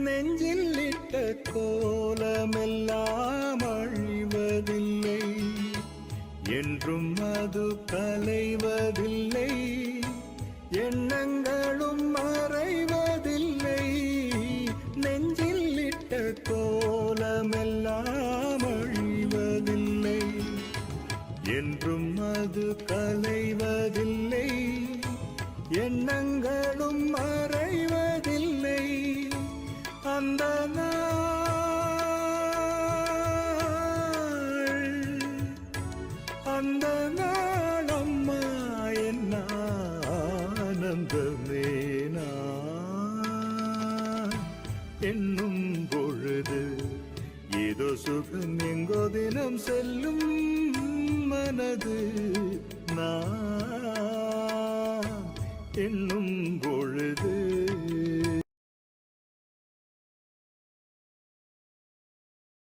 நெஞ்சில் இட்ட கோலமெல்லாம் அழிவதில்லை, என்றும் அது கலைவதில்லை, எண்ணங்களும் மறைவதில்லை. நெஞ்சில் இட்ட கோலமெல்லாம் அழிவதில்லை, என்றும் அது கலைவதில்லை, எண்ணங்களும் மறைவதில்லை. அந்த அந்த நாள் அம்மா என்ன ஆனந்தமே நான் என்னும் பொழுது ஏதோ சுகம் எங்கோ தினம் செல்லும் மனது நான் என்னும்